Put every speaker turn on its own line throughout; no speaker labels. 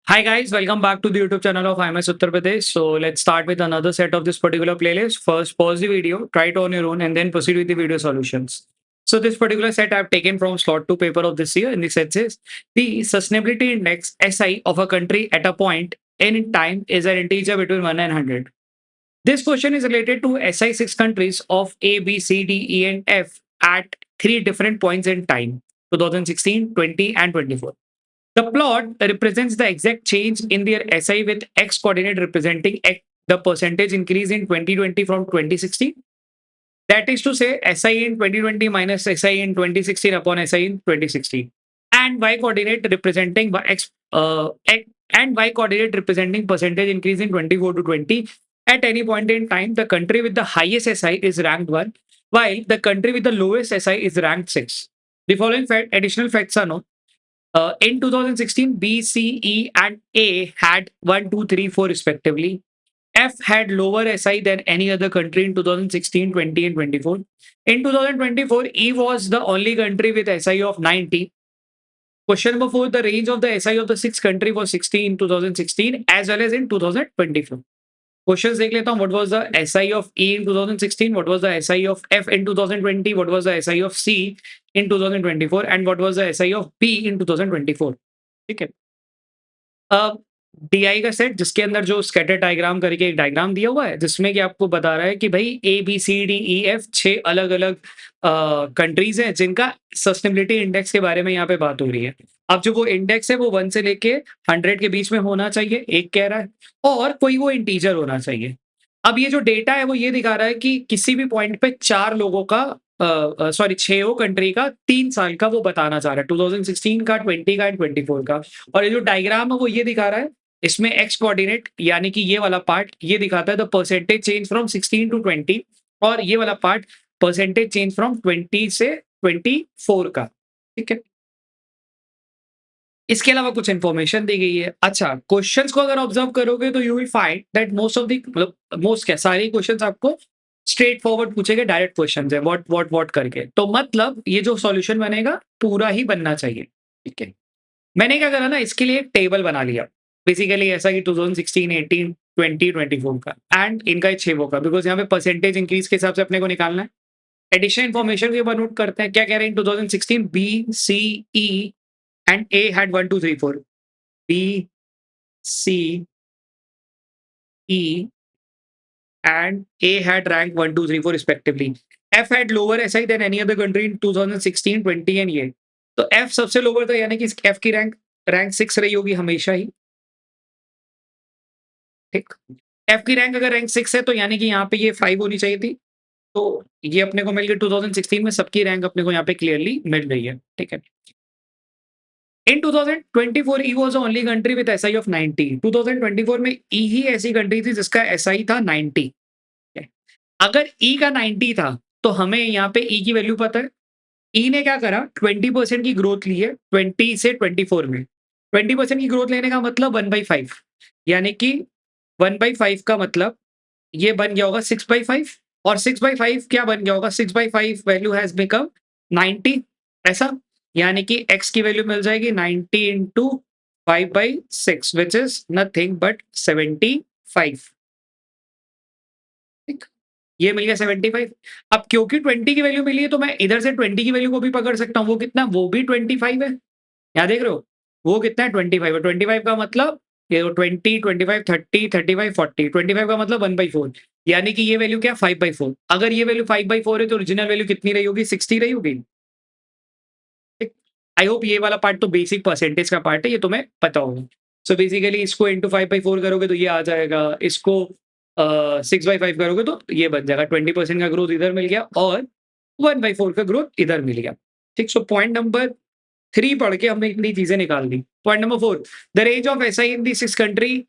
Hi guys, welcome back to the YouTube channel of IMS Uttar Pradesh. So let's start with another set of this particular playlist. First, pause the video, try it on your own, and then proceed with the video solutions. So this particular set I've taken from slot 2 paper of this year, and the set says the sustainability index SI of a country at a point in time is an integer between 1 and 100. This question is related to SI 6 countries of A, B, C, D, E, and F at three different points in time: 2016, 20, and 24. The plot represents the exact change in their SI with X coordinate representing the percentage increase in 2020 from 2016. That is to say, SI in 2020 minus SI in 2016 upon SI in 2016. And Y coordinate representing and Y coordinate representing percentage increase in 24 to 20. At any point in time, the country with the highest SI is ranked 1, while the country with the lowest SI is ranked 6. The following additional facts are known. In 2016, B, C, E, and A had 1, 2, 3, 4 respectively. F had lower SI than any other country in 2016, 20, and 24. In 2024, E was the only country with SI of 90. Question number 4, the range of the SI of the sixth country was 60 in 2016 as well as in 2024. Questions देख लेता हूँ. What was the SI of E in 2016? What was the SI of F in 2020? What was the SI of C in 2024? And what was the SI of B in 2024? ठीक है. DI का set जिसके अंदर जो scatter diagram करके एक diagram दिया हुआ है जिसमें कि आपको बता रहा है कि भाई ABCDEF 6 अलग अलग कंट्रीज हैं जिनका सस्टेनेबिलिटी इंडेक्स के बारे में यहाँ पे बात हो रही है. अब जो वो इंडेक्स है वो 1 से लेके 100 के बीच में होना चाहिए, एक कह रहा है, और कोई वो इंटीजर होना चाहिए. अब ये जो डेटा है वो ये दिखा रहा है कि किसी भी पॉइंट पे 4 लोगों का सॉरी 6 कंट्री का 3 साल का वो बताना चाह रहा है, 2016 का, 20 का एंड 24 का. और ये जो डायग्राम है वो ये दिखा रहा है, इसमें एक्स कोऑर्डिनेट यानी कि ये वाला पार्ट ये दिखाता है the percentage change from 16 to 20, और ये वाला पार्ट परसेंटेज चेंज फ्रॉम 20 से 24 का. ठीक है. इसके अलावा कुछ इन्फॉर्मेशन दी गई है. अच्छा, क्वेश्चंस को अगर ऑब्जर्व करोगे तो you will find that most of the मतलब मोस्ट क्या सारे क्वेश्चंस आपको स्ट्रेट फॉरवर्ड पूछेंगे, डायरेक्ट क्वेश्चंस है, व्हाट करके. तो मतलब ये जो सॉल्यूशन बनेगा पूरा ही बनना चाहिए. ठीक है. मैंने क्या करा ना, इसके लिए एक टेबल बना लिया बेसिकली ऐसा कि 2016, 18, 20, 24 का एंड इनका 6 का, बिकॉज यहाँ पे परसेंटेज इंक्रीज के हिसाब से अपने को निकालना है. एडिशनल इन्फॉर्मेशन के बाद नोट करते हैं क्या कह रहे हैं. 2016 B C E and A had 1, 2, 3, 4. B, C, E, and A had rank 1, 2, 3, 4 respectively. F had lower SI than any other country in 2016, 20 and ये. तो F सबसे लोअर था यानी कि F की रैंक 6 रही होगी हमेशा ही. ठीक. F की रैंक अगर रैंक 6 है तो यानी कि यहाँ पे ये 5 होनी चाहिए थी. तो ये अपने को मिल गई 2016 में, सबकी रैंक अपने को यहाँ पे क्लियरली मिल रही है. ठीक है. In 2024, E was the only country with SI of 90. 2024 में E ही ऐसी कंट्री थी जिसका SI था 90. अगर E का 90 था तो हमें यहाँ पे E की वैल्यू पता है. E ने क्या करा, 20% की ग्रोथ ली है 20 से 24 में. 20% की ग्रोथ लेने का मतलब 1/5, यानी कि 1/5 का मतलब ये बन गया होगा 6/5, और 6/5 क्या बन गया होगा, 6/5 वैल्यू हैज बिकम 90 ऐसा. यानी कि x की वैल्यू मिल जाएगी 90 into 5/6 which is nothing but 75. ठीक. ये मिल गया 75. अब क्योंकि 20 की वैल्यू मिली है तो मैं इधर से 20 की वैल्यू को भी पकड़ सकता हूँ. वो कितना, वो भी 25 है. यहाँ देख रहे हो वो कितना है, 25 है. 25 का मतलब ये 20, 25, 30, 35, 40. 25 का मतलब 1/4, यानी कि ये वैल्यू क्या, 5/4. अगर ये वैल्यू 5/4 है तो ओरिजिनल वैल्यू कितनी रही होगी, 60 रही होगी. आई होप ये वाला पार्ट तो बेसिक परसेंटेज का पार्ट है, ये तुम्हें पता होगा. सो बेसिकली इसको इंटू 5/4 करोगे तो ये आ जाएगा, इसको 6/5 करोगे तो ये बन जाएगा. 20% का ग्रोथ इधर मिल गया और 1/4 का ग्रोथ इधर मिल गया. ठीक. सो पॉइंट नंबर 3 पढ़ के हमने इतनी चीजें निकाल दी. Point number 4, the range of SI in the 6 country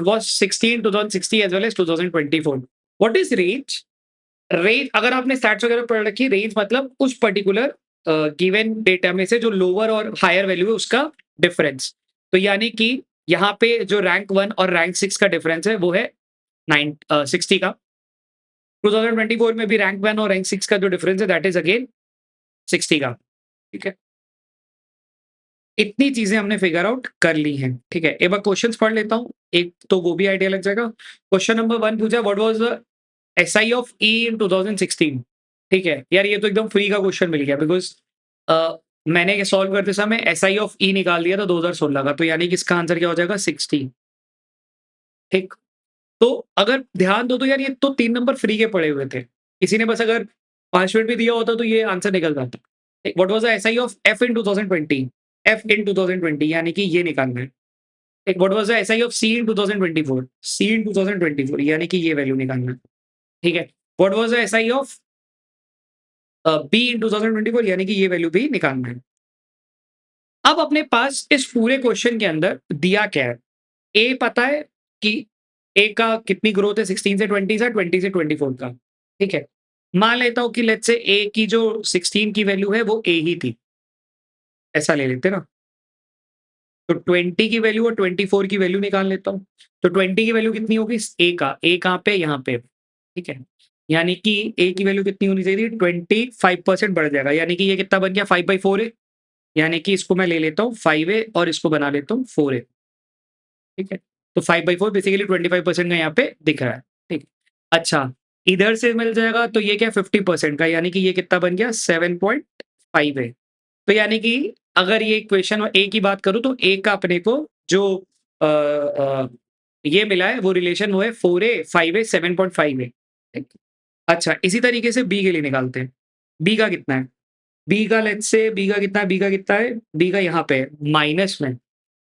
was 16, 2060 as well as 2024. What is range? Range अगर आपने स्टैट्स वगैरह पढ़ रखी, रेंज मतलब उस पर्टिकुलर गिवन डेटा में से जो लोअर और हायर वैल्यू है उसका डिफरेंस. तो यानी कि यहाँ पे जो रैंक 1 और रैंक 6 का डिफरेंस है वो है 60 का. 2024 में भी रैंक 1 और रैंक 6 का जो डिफरेंस है दैट इज अगेन 60 का. ठीक है. इतनी चीजें हमने फिगर आउट कर ली हैं, ठीक है। एक बार क्वेश्चंस पढ़ लेता हूँ, एक तो वो भी आइडिया लग जाएगा। क्वेश्चन नंबर 1 पूछा, what was the SI of E in 2016? ठीक है यार, ये तो एकदम फ्री का क्वेश्चन मिल गया, बिकॉज मैंने ये सॉल्व करते समय एसआई ऑफ ई निकाल दिया था 2016 का, तो यानी कि इसका आंसर क्या हो जाएगा, 60। ठीक। तो अगर ध्यान दो तो यार, ये तो 3 नंबर फ्री के पड़े हुए थे। किसी ने बस अगर 5 मिनट भी दिया होता तो ये आंसर निकल जाता। What was the SI of F in 2020? F in 2020 यानी कि ये निकालना है। एक what was the SI of C in 2024? C in 2024 यानी कि ये वैल्यू निकालना है। ठीक है। What was the SI of B in 2024 यानी कि ये वैल्यू भी निकालना है। अब अपने पास इस पूरे क्वेश्चन के अंदर दिया क्या है? ए पता है कि ए का कितनी ग्रोथ है, 16 से 20 का, 20 से 24 का। ठीक है। मान लेता हूँ कि लेट्स से ए की जो 16 की वैल्यू है वो ए ही थी। ऐसा ले लेते ना। तो 20 की वैल्यू और 24 की वैल्यू निकाल लेता हूँ। तो 20 की वैल्यू कितनी होगी? ए का, ए कहाँ पे? यहाँ पे। ठीक है। यानी कि ए की वैल्यू कितनी होनी चाहिए थी? 25% बढ़ जाएगा, यानी कि ये कितना बन गया? 5/4 है। यानी कि इसको मैं ले लेता हूँ 5a और इसको बना लेता हूँ 4a। ठीक है। तो 5/4 बेसिकली 25% का यहाँ पे दिख रहा है। ठीक। अच्छा, इधर से मिल जाएगा तो ये क्या 50% का, यानी कि ये कितना बन गया? 7.5a। तो यानी कि अगर ये इक्वेशन ए की बात करूँ तो ए का अपने को जो ये मिला है वो रिलेशन वो है 4a 5a 7.5a। ठीक। अच्छा, इसी तरीके से बी के लिए निकालते हैं। बी का कितना है? बी का लेट्स से बी का कितना है? बी का कितना है? बी का यहाँ पे माइनस में,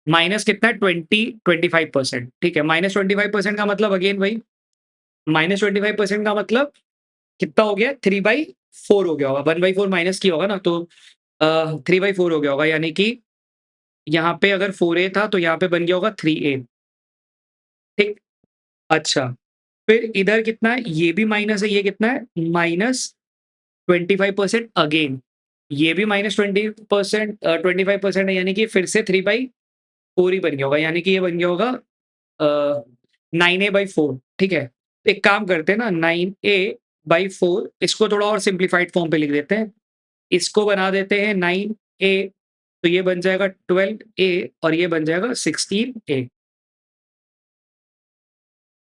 माइनस कितना है? 25%। ठीक है। माइनस 25% का मतलब अगेन भाई, माइनस 25% का मतलब कितना हो गया? 3/4 हो गया होगा। 1/4 माइनस किया होगा ना, तो 3/4 हो गया होगा, यानी कि यहाँ पे अगर 4a था तो यहाँ पे बन गया होगा 3a। ठीक। अच्छा, फिर इधर कितना है? ये भी माइनस है, ये कितना है? Minus 25% again. ये भी माइनस 20% 25% है, यानी कि फिर से 3/4 ही बन गया होगा, यानी कि ये बन गया होगा 9a/4। ठीक है। एक काम करते हैं ना, 9a/4 इसको थोड़ा और सिंप्लीफाइड फॉर्म पे लिख देते हैं। इसको बना देते हैं 9a, तो ये बन जाएगा 12a और ये बन जाएगा 16a।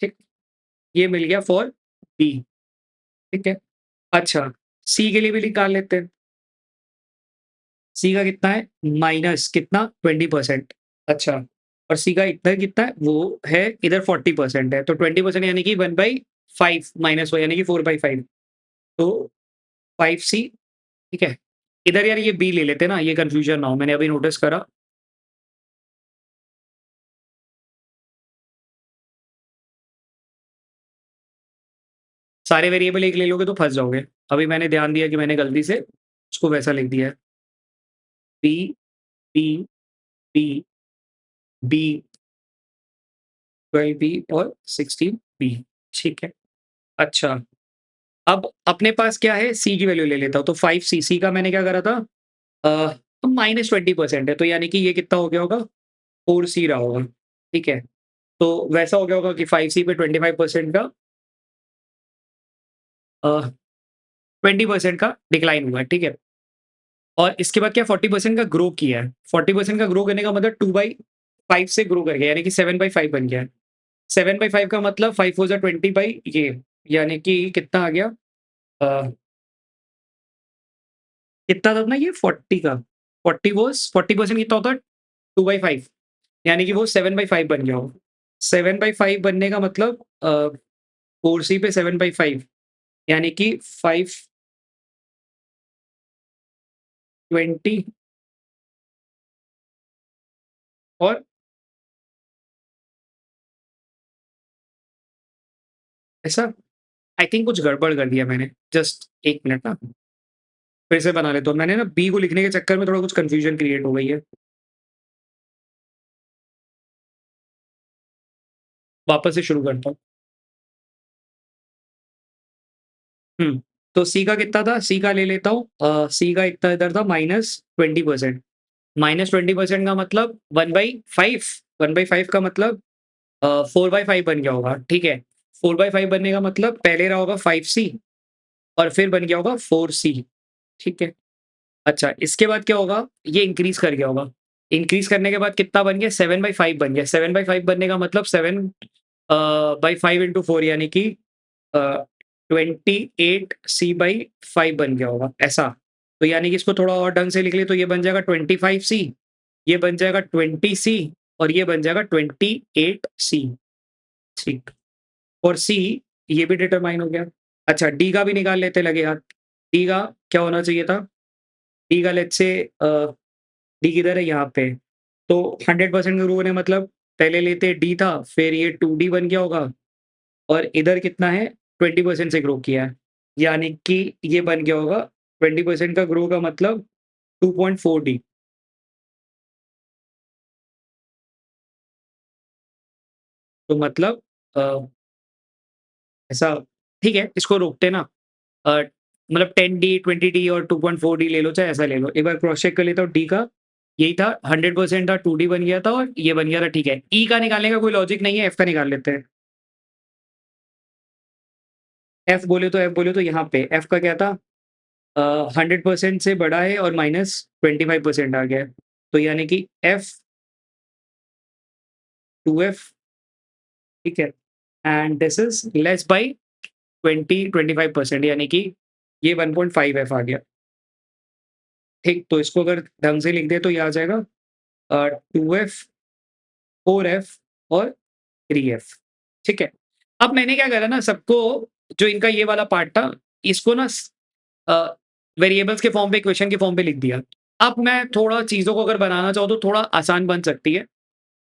ठीक। ये मिल गया फॉर बी। ठीक है। अच्छा, सी के लिए भी निकाल लेते हैं। सी का कितना है? माइनस कितना? 20%। अच्छा, और सी का इतना कितना है? वो है इधर 40% है, तो 20% यानी कि 1/5 माइनस हो, यानी कि 4/5। तो 5c। ठीक है। इधर यार ये बी ले लेते हैं ना, ये कंफ्यूजन ना हो, मैंने अभी नोटिस करा। सारे वेरिएबल एक ले लोगे तो फंस जाओगे। अभी मैंने ध्यान दिया कि मैंने गलती से उसको वैसा लिख दिया है। B B B B 12b और 16b। ठीक है। अच्छा, अब अपने पास क्या है? सी की वैल्यू ले लेता हूँ, तो 5c। सी का मैंने क्या करा था? माइनस 20% है, तो यानी कि ये कितना हो गया होगा? 4c रहा होगा। ठीक है। तो वैसा हो गया होगा कि 5c पे 25% का 20% का डिक्लाइन हुआ है। ठीक है। और इसके बाद क्या 40% का ग्रो किया है। 40% का ग्रो करने का मतलब 2/5 से ग्रो कर गया, यानी कि 7/5 बन गया है। 7/5 का मतलब 5 फोर ज़ा 20 बाई ये, यानी कि कितना आ गया? अ, कितना था अपना ये 40 का? 40 वाज़ 40% कितना होता है? 2/5, यानी कि वो 7/5 बन गया हो। 7/5 बनने का मतलब 4c पे 7/5 यानी कि 520 और ऐसा। आई थिंक कुछ गड़बड़ कर दिया मैंने। जस्ट 1 मिनट ना, फिर से बना लेता हूँ। मैंने ना बी को लिखने के चक्कर में थोड़ा कुछ कन्फ्यूजन क्रिएट हो गई है। वापस से शुरू करता हूँ। हुँ, तो सी का कितना था? सी का ले लेता हूँ। सी का इतना इधर था -20%। -20% का मतलब 1/5। 1/5 का मतलब 4/5 बन गया होगा। ठीक है। 4/5 बनने का मतलब पहले रहा होगा 5c और फिर बन गया होगा 4c। ठीक है। अच्छा, इसके बाद क्या होगा? ये इंक्रीज़ कर गया होगा। इंक्रीज करने के बाद कितना बन गया 7/5 बन गया। 7/5 बनने का मतलब 7/5 इंटू 4 यानी कि 28c/5 बन गया होगा ऐसा। तो यानी कि इसको थोड़ा और ढंग से लिख ले तो ये बन जाएगा 25c, ये बन जाएगा 20c और ये बन जाएगा 28c। ठीक। और सी ये भी डिटरमाइन हो गया। अच्छा डी का भी निकाल लेते लगे हाथ। डी का क्या होना चाहिए था? डी का लेट्स से डी किधर है? यहाँ पे। तो 100% ग्रो होने मतलब पहले लेते डी था, फिर ये 2D बन गया होगा और इधर कितना है 20% से ग्रो किया है। यानी कि ये बन गया होगा 20% का ग्रो का मतलब 2.4D। तो मतलब ऐसा ठीक है, इसको रोकते ना। मतलब 10D, 20D और 2.4D ले लो, चाहे ऐसा ले लो। एक बार क्रॉस चेक कर लेता हूँ डी का। यही था 100% था, 2D बन गया था और ये बन गया था, ठीक है। ई का निकालने का कोई लॉजिक नहीं है, एफ का निकाल लेते हैं। एफ बोले तो यहाँ पे एफ का क्या था? 100% से बड़ा है और -25% आ गया है। तो यानी कि एफ 2F, ठीक है, and this is less by 25% यानी कि ये 1.5F आ गया। ठीक, तो इसको अगर ढंग से लिख दे तो ये आ जाएगा 2F, 4F और 3F। ठीक है। अब मैंने क्या करा ना, सबको जो इनका ये वाला पार्ट था, इसको ना वेरिएबल्स के फॉर्म पे, इक्वेशन के फॉर्म पे लिख दिया। अब मैं थोड़ा चीज़ों को अगर बनाना चाहूँ तो थोड़ा आसान बन सकती है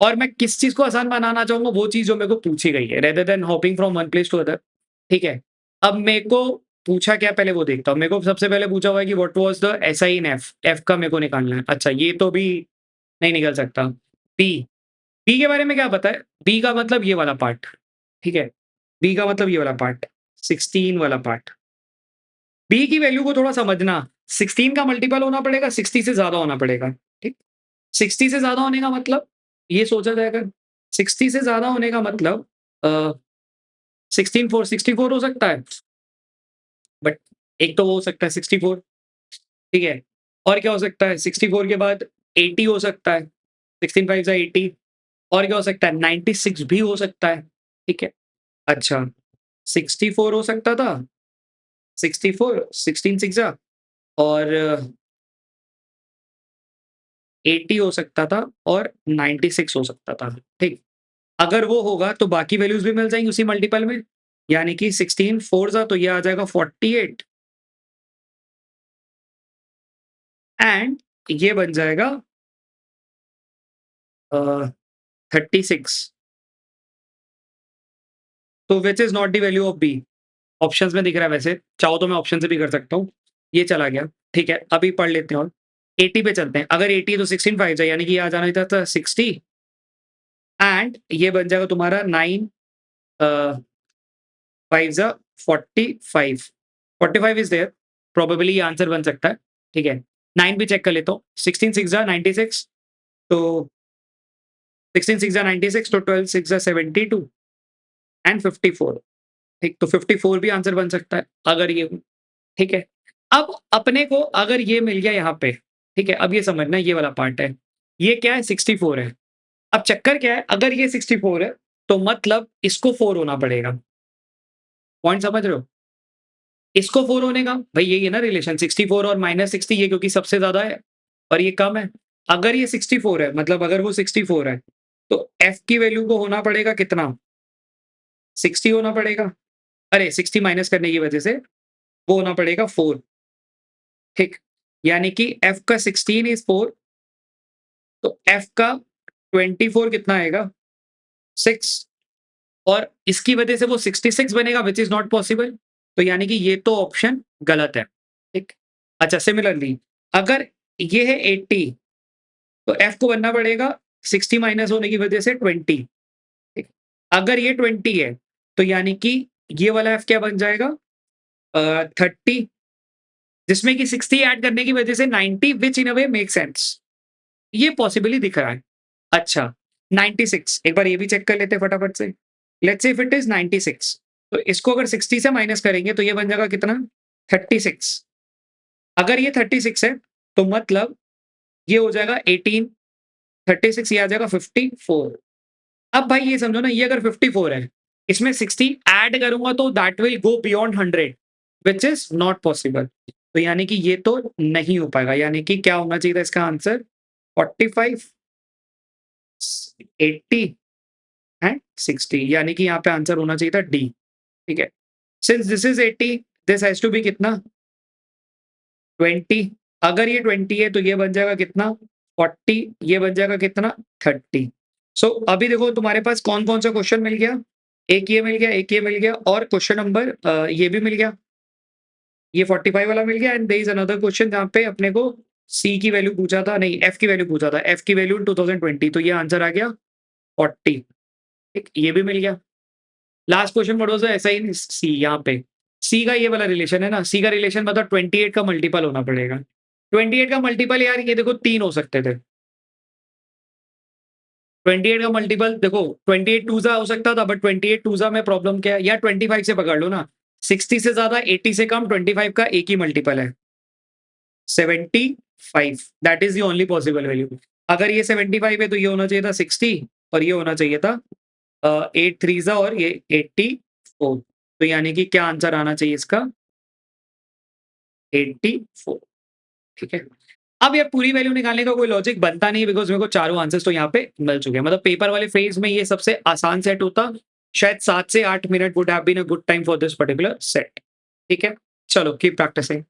और मैं किस चीज़ को आसान बनाना चाहूँगा वो चीज़ जो मेरे को पूछी गई है rather than hopping from one place to other. ठीक है। अब मेरे को पूछा क्या पहले वो देखता हूँ। मेरे को सबसे पहले पूछा हुआ है कि what was the SI in F? F का मेरे को निकालना है। अच्छा ये तो भी नहीं निकल सकता। बी, बी के बारे में क्या पता है? बी का मतलब ये वाला पार्ट, ठीक है? बी का मतलब ये वाला पार्ट, 16 वाला पार्ट। बी की वैल्यू को थोड़ा समझना, 16 का मल्टीपल होना पड़ेगा, 60 से ज़्यादा होना पड़ेगा, ठीक? 60 से ज़्यादा होने का मतलब ये सोचा जाएगा, 60 से ज़्यादा होने का मतलब 64 हो सकता है, बट एक तो वो हो सकता है 64, ठीक है? और क्या हो सकता है? 64 के बाद 80 हो सकता है, 16 5 ज़ा 80। और क्या हो सकता है? 96 भी हो सकता है, ठीक है? अच्छा, 64 हो सकता था, 64, 16 6 ज़ा और 80 हो सकता था और 96 हो सकता था, ठीक? अगर वो होगा तो बाकी वैल्यूज़ भी मिल जाएँगी उसी मल्टीपल में, यानी कि 16 4 ज़ा तो ये आ जाएगा 48 एंड ये बन जाएगा 36। तो which is not the value of B? Options में दिख रहा है वैसे, चाहो तो मैं ऑप्शन से भी कर सकता हूँ। ये चला गया, ठीक है, अभी पढ़ लेते हैं और 80 पे चलते हैं। अगर 80 है तो 16 5 ज़ा यानी कि ये आ जाना था 60 एंड ये बन जाएगा तुम्हारा 9 अ, 5 ज़ा 45, 45 इज़ देयर, प्रोबेबली ये आंसर बन सकता है, ठीक है। 9 भी चेक कर लेता हूँ, 16 6 ज़ा 96 तो 16 6 ज़ा 96 तो 12 6 ज़ा 72 एंड 54, ठीक, तो 54 भी आंसर बन सकता है अगर ये, ठीक है। अब अपने को अगर ये मिल गया यहाँ पे, ठीक है, अब ये समझना ये वाला पार्ट है, ये क्या है 64 है। अब चक्कर क्या है, अगर ये 64 है तो मतलब इसको 4 होना पड़ेगा। पॉइंट समझ रहे हो? इसको 4 होने का भाई यही है ना रिलेशन, 64 और -60 ये क्योंकि सबसे ज़्यादा है और ये कम है। अगर ये 64 है मतलब अगर वो 64 है तो f की वैल्यू को होना पड़ेगा कितना? 60 होना पड़ेगा। अरे 60 माइनस करने की वजह से वो होना पड़ेगा 4, ठीक। यानी कि f का 16 इज़ 4 तो f का 24 कितना आएगा? 6 और इसकी वजह से वो 66 बनेगा व्हिच इज़ नॉट पॉसिबल। तो यानी कि ये तो ऑप्शन गलत है, ठीक। अच्छा सिमिलरली अगर ये है 80 तो f को बनना पड़ेगा 60 माइनस होने की वजह से 20, ठीक। अगर ये 20 है तो यानी कि ये वाला f क्या बन जाएगा? 30 जिसमें कि 60 ऐड करने की वजह से 90 which in a way makes sense. ये पॉसिबली दिख रहा है। अच्छा 96 एक बार ये भी चेक कर लेते हैं फटाफट से। Let's say if it is 96 तो इसको अगर 60 से माइनस करेंगे तो ये बन जाएगा कितना? 36। अगर ये 36 है तो मतलब ये हो जाएगा 18 36 ये आ जाएगा 54। अब भाई ये समझो ना, ये अगर 54 है, इसमें 60 ऐड करूँगा तो that will go beyond 100 which is not possible. तो यानी कि ये तो नहीं हो पाएगा, यानी कि क्या होना चाहिए था इसका आंसर 45, 80 एंड 60, यानी कि यहाँ पे आंसर होना चाहिए था डी। ठीक है। Since this is 80, this has to be कितना 20। अगर ये 20 है तो ये बन जाएगा कितना 40, ये बन जाएगा कितना 30। सो अभी देखो तुम्हारे पास कौन कौन सा क्वेश्चन मिल गया, एक ये मिल गया, एक ये मिल गया, और क्वेश्चन नंबर ये भी मिल गया, ये 45 वाला मिल गया, and there is another question जहाँ पे अपने को सी की वैल्यू पूछा था, नहीं एफ की वैल्यू पूछा था, एफ की वैल्यू इन 2020, तो ये आंसर आ गया 40। ठीक, ये भी मिल गया। Last question what was the SI C, यहाँ पे सी का ये वाला रिलेशन है ना, सी का रिलेशन मतलब 28 का मल्टीपल होना पड़ेगा। 28 का मल्टीपल यार ये देखो 3 हो सकते थे। 28 का मल्टीपल देखो 28 टू ज़ा हो सकता था, बट 28 टू ज़ा में प्रॉब्लम क्या है, या 25 से पकड़ लो ना, 60 से ज़्यादा 80 से कम 25 का एक ही मल्टीपल है 75, that is the only possible value. अगर ये 75 है तो ये होना चाहिए था 60, और ये होना चाहिए था 8 3 और ये 84। तो यानी कि क्या आंसर आना चाहिए इसका 84। ठीक है। अब यार पूरी वैल्यू निकालने का कोई लॉजिक बनता नहीं, बिकॉज़ मेरे को चारों आंसर्स तो यहाँ पे मिल चुके हैं। मतलब पेपर वाले फेज़ में ये सबसे आसान सेट होता। शायद 7 से 8 minute would have been a good time for this particular set. ठीक है? चलो कीप प्रैक्टिसिंग।